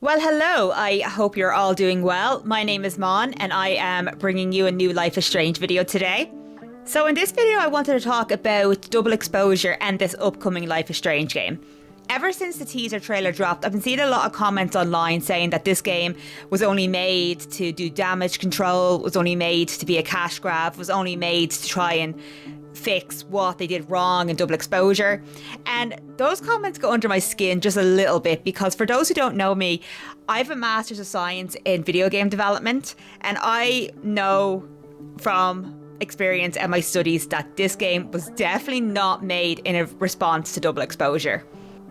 Well, hello. I hope you're all doing well. My name is Mon, and I am bringing you a new Life is Strange video today. So in this video, I wanted to talk about double exposure and this upcoming Life is Strange game. Ever since the teaser trailer dropped, I've been seeing a lot of comments online saying that this game was only made to do damage control, was only made to be a cash grab, was only made to try and fix what they did wrong in double exposure. And those comments go under my skin just a little bit because for those who don't know me, I have a Master's of Science in video game development, and I know from experience and my studies that this game was definitely not made in a response to double exposure.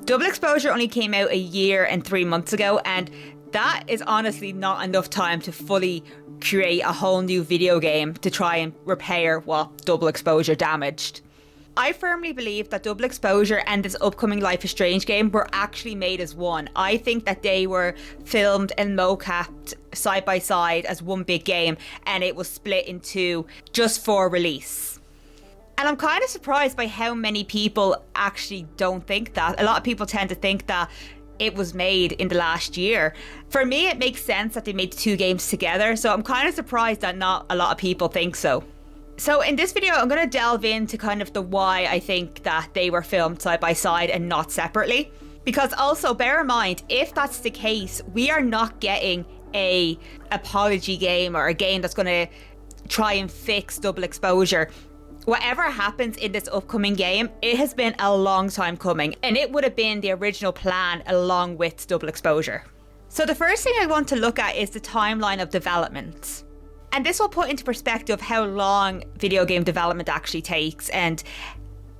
Double exposure only came out a year and 3 months ago, and that is honestly not enough time to fully create a whole new video game to try and repair what double exposure damaged. I firmly believe that double exposure and this upcoming Life is Strange game were actually made as one. I think that they were filmed and mocapped side by side as one big game, and it was split in two just for release. And I'm kind of surprised by how many people actually don't think that. A lot of people tend to think that it was made in the last year. For me, it makes sense that they made two games together, so I'm kind of surprised that not a lot of people think so. So in this video, I'm going to delve into kind of the why I think that they were filmed side by side and not separately. Because also, bear in mind, if that's the case, we are not getting a apology game or a game that's going to try and fix double exposure. Whatever happens in this upcoming game, it has been a long time coming, and it would have been the original plan along with double exposure. So the first thing I want to look at is the timeline of development. And this will put into perspective how long video game development actually takes and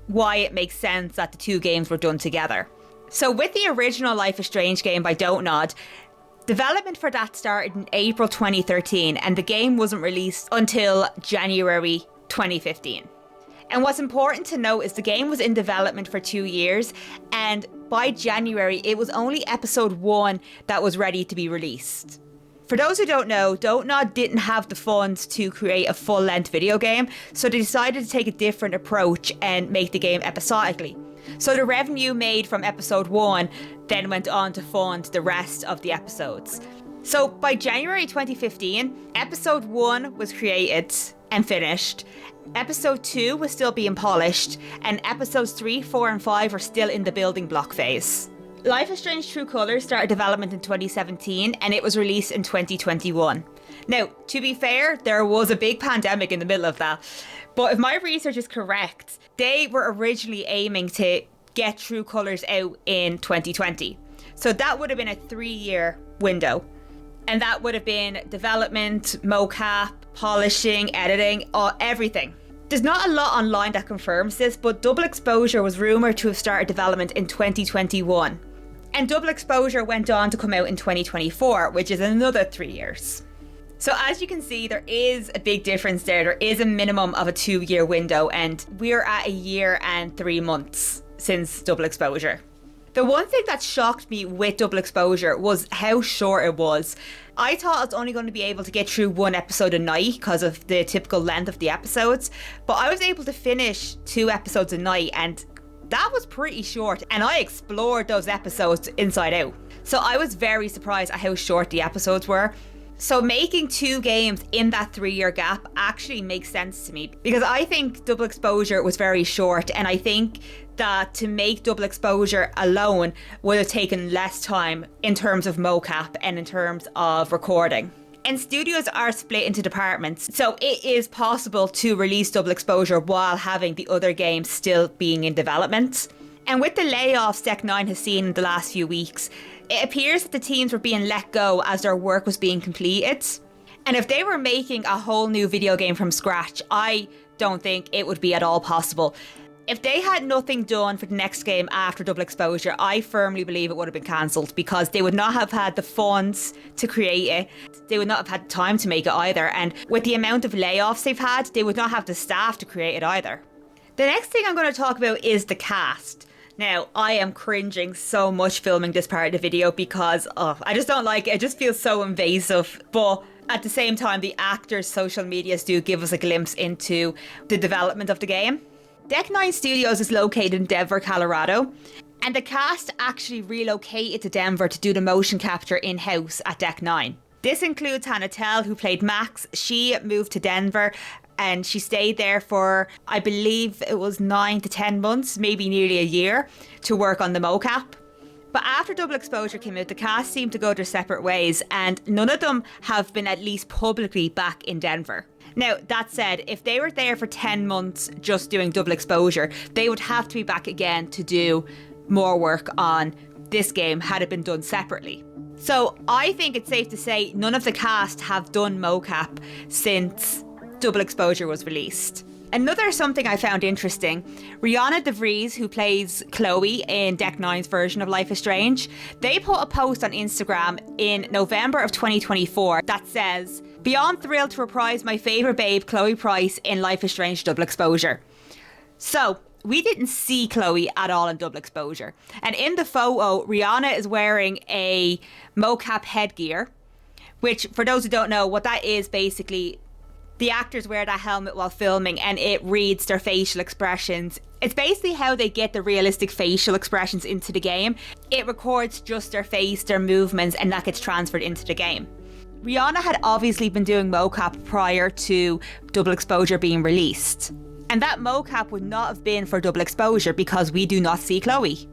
why it makes sense that the two games were done together. So with the original Life is Strange game by Dontnod, development for that started in April 2013, and the game wasn't released until January 2015. And what's important to note is the game was in development for 2 years, and by January, it was only episode 1 that was ready to be released. For those who don't know, Dontnod didn't have the funds to create a full-length video game, so they decided to take a different approach and make the game episodically. So the revenue made from episode 1 then went on to fund the rest of the episodes. So by January 2015, episode 1 was created and finished. Episode 2 was still being polished, and episodes 3, 4 and 5 are still in the building block phase. Life is Strange True Colors started development in 2017 and it was released in 2021. Now, to be fair, there was a big pandemic in the middle of that, but if my research is correct, they were originally aiming to get True Colors out in 2020. So that would have been a 3-year window. And that would have been development, mocap, polishing, editing, everything. There's not a lot online that confirms this, but double exposure was rumoured to have started development in 2021. And double exposure went on to come out in 2024, which is another 3 years. So as you can see, there is a big difference there. There is a minimum of a 2-year window, and we're at a year and 3 months since double exposure. The one thing that shocked me with double exposure was how short it was. I thought I was only going to be able to get through one episode a night because of the typical length of the episodes, but I was able to finish 2 episodes a night, and that was pretty short, and I explored those episodes inside out. So I was very surprised at how short the episodes were. So making 2 games in that 3-year gap actually makes sense to me, because I think double exposure was very short, and I think that to make double exposure alone would have taken less time in terms of mocap and in terms of recording. And studios are split into departments, so it is possible to release double exposure while having the other games still being in development. And with the layoffs Deck 9 has seen in the last few weeks, it appears that the teams were being let go as their work was being completed. And if they were making a whole new video game from scratch, I don't think it would be at all possible. If they had nothing done for the next game after double exposure, I firmly believe it would have been cancelled, because they would not have had the funds to create it. They would not have had time to make it either. And with the amount of layoffs they've had, they would not have the staff to create it either. The next thing I'm going to talk about is the cast. Now, I am cringing so much filming this part of the video because I just don't like it. It just feels so invasive. But at the same time, the actors' social medias do give us a glimpse into the development of the game. Deck 9 Studios is located in Denver, Colorado. And the cast actually relocated to Denver to do the motion capture in-house at Deck 9. This includes Hannah Tell, who played Max. She moved to Denver and she stayed there for, I believe it was 9 to 10 months, maybe nearly a year, to work on the mocap. But after Double Exposure came out, the cast seemed to go their separate ways, and none of them have been at least publicly back in Denver. Now, that said, if they were there for 10 months just doing Double Exposure, they would have to be back again to do more work on this game had it been done separately. So I think it's safe to say none of the cast have done mocap since Double Exposure was released. Another something I found interesting, Rihanna DeVries, who plays Chloe in Deck 9's version of Life is Strange, they put a post on Instagram in November of 2024 that says, "Beyond thrilled to reprise my favourite babe, Chloe Price, in Life is Strange Double Exposure." So, we didn't see Chloe at all in Double Exposure. And in the photo, Rihanna is wearing a mocap headgear, which, for those who don't know, what that is basically, the actors wear that helmet while filming and it reads their facial expressions. It's basically how they get the realistic facial expressions into the game. It records just their face, their movements, and that gets transferred into the game. Rihanna had obviously been doing mocap prior to Double Exposure being released. And that mocap would not have been for Double Exposure because we do not see Chloe.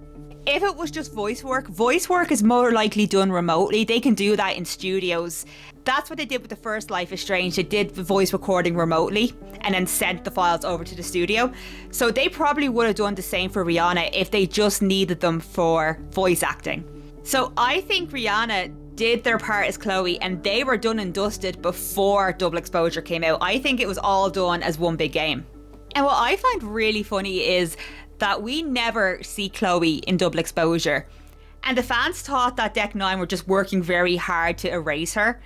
If it was just voice work is more likely done remotely. They can do that in studios. That's what they did with the first Life is Strange. They did the voice recording remotely and then sent the files over to the studio. So they probably would have done the same for Rihanna if they just needed them for voice acting. So I think Rihanna did their part as Chloe and they were done and dusted before Double Exposure came out. I think it was all done as one big game. And what I find really funny is that we never see Chloe in Double Exposure. And the fans thought that Deck 9 were just working very hard to erase her.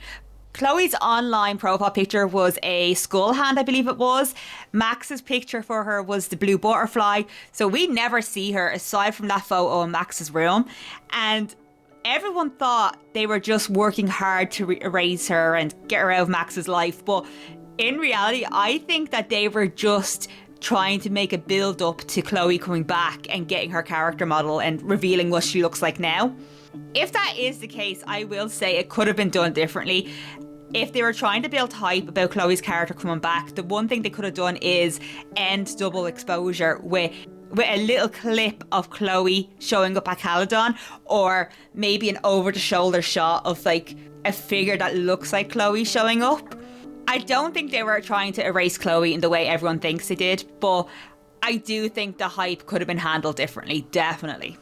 Chloe's online profile picture was a skull hand, I believe it was. Max's picture for her was the blue butterfly. So we never see her aside from that photo in Max's room. And everyone thought they were just working hard to erase her and get her out of Max's life. But in reality, I think that they were just trying to make a build up to Chloe coming back and getting her character model and revealing what she looks like now. If that is the case, I will say it could have been done differently. If they were trying to build hype about Chloe's character coming back, the one thing they could have done is end Double Exposure with a little clip of Chloe showing up at Caledon, or maybe an over-the-shoulder shot of like a figure that looks like Chloe showing up. I don't think they were trying to erase Chloe in the way everyone thinks they did, but I do think the hype could have been handled differently, definitely.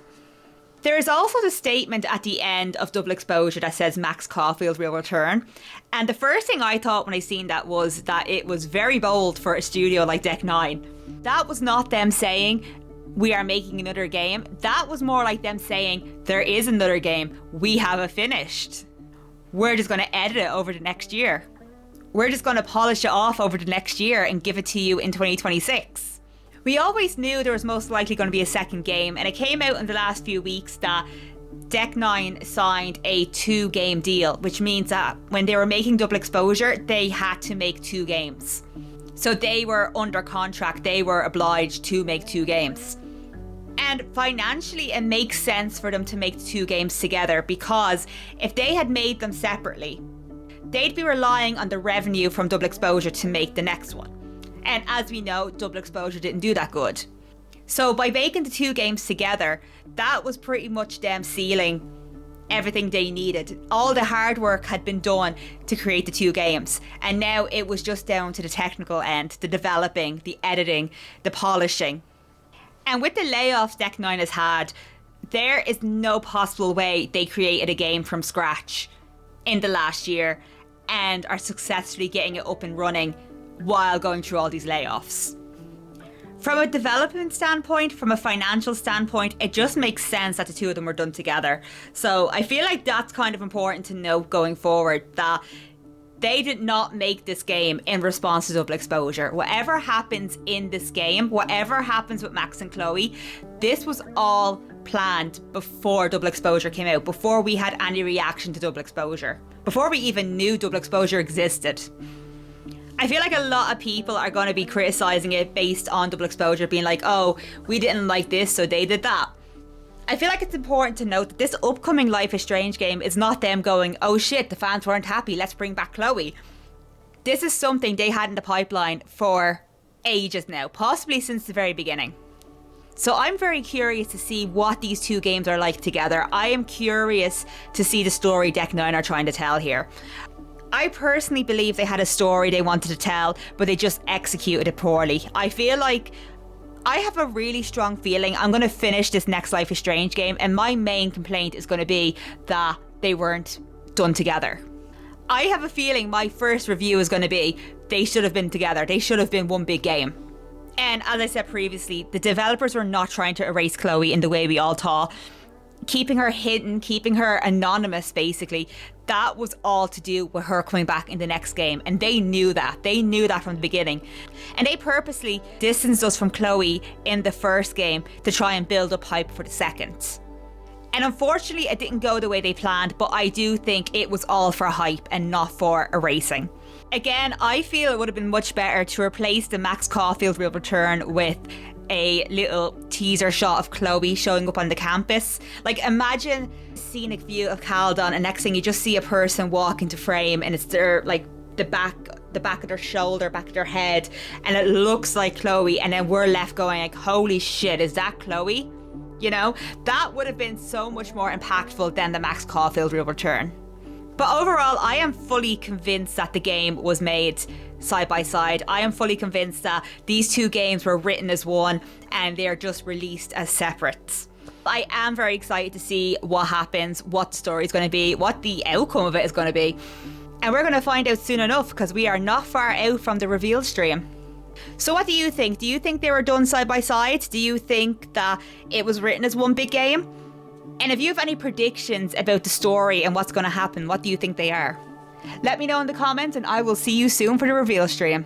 There is also the statement at the end of Double Exposure that says Max Caulfield will return. And the first thing I thought when I seen that was that it was very bold for a studio like Deck 9. That was not them saying, we are making another game. That was more like them saying, there is another game. We have it finished. We're just going to edit it over the next year. We're just going to polish it off over the next year and give it to you in 2026. We always knew there was most likely going to be a second game, and it came out in the last few weeks that Deck 9 signed a 2-game deal, which means that when they were making Double Exposure, they had to make 2 games. So they were under contract, they were obliged to make 2 games. And financially, it makes sense for them to make 2 games together, because if they had made them separately, they'd be relying on the revenue from Double Exposure to make the next one. And as we know, Double Exposure didn't do that good. So by making the 2 games together, that was pretty much them sealing everything they needed. All the hard work had been done to create the 2 games. And now it was just down to the technical end, the developing, the editing, the polishing. And with the layoffs Deck 9 has had, there is no possible way they created a game from scratch in the last year and are successfully getting it up and running while going through all these layoffs. From a development standpoint, from a financial standpoint, it just makes sense that the 2 of them were done together. So I feel like that's kind of important to note going forward, that they did not make this game in response to Double Exposure. Whatever happens in this game, whatever happens with Max and Chloe, this was all planned before Double Exposure came out, before we had any reaction to Double Exposure, before we even knew Double Exposure existed. I feel like a lot of people are going to be criticising it based on Double Exposure, being like, oh, we didn't like this, so they did that. I feel like it's important to note that this upcoming Life is Strange game is not them going, oh shit, the fans weren't happy, let's bring back Chloe. This is something they had in the pipeline for ages now, possibly since the very beginning. So I'm very curious to see what these two games are like together. I am curious to see the story Deck 9 are trying to tell here. I personally believe they had a story they wanted to tell, but they just executed it poorly. I feel like I have a really strong feeling I'm going to finish this next Life is Strange game, and my main complaint is going to be that they weren't done together. I have a feeling my first review is going to be they should have been together. They should have been one big game. And as I said previously, the developers were not trying to erase Chloe in the way we all thought. Keeping her hidden, keeping her anonymous, basically, that was all to do with her coming back in the next game. And they knew that. They knew that from the beginning. And they purposely distanced us from Chloe in the first game to try and build up hype for the second. And unfortunately, it didn't go the way they planned, but I do think it was all for hype and not for erasing. Again, I feel it would have been much better to replace the Max Caulfield will return with a little teaser shot of Chloe showing up on the campus. Like, imagine a scenic view of Caldon, and next thing you just see a person walk into frame, and it's their, like, the back of their shoulder, back of their head, and it looks like Chloe, and then we're left going like, holy shit, is that Chloe? You know, that would have been so much more impactful than the Max Caulfield will return. But overall, I am fully convinced that the game was made side by side. I am fully convinced that these two games were written as one and they're just released as separate. I am very excited to see what happens, what the story is going to be, what the outcome of it is going to be. And we're going to find out soon enough, because we are not far out from the reveal stream. So what do you think? Do you think they were done side by side? Do you think that it was written as one big game? And if you have any predictions about the story and what's going to happen, what do you think they are? Let me know in the comments, and I will see you soon for the reveal stream.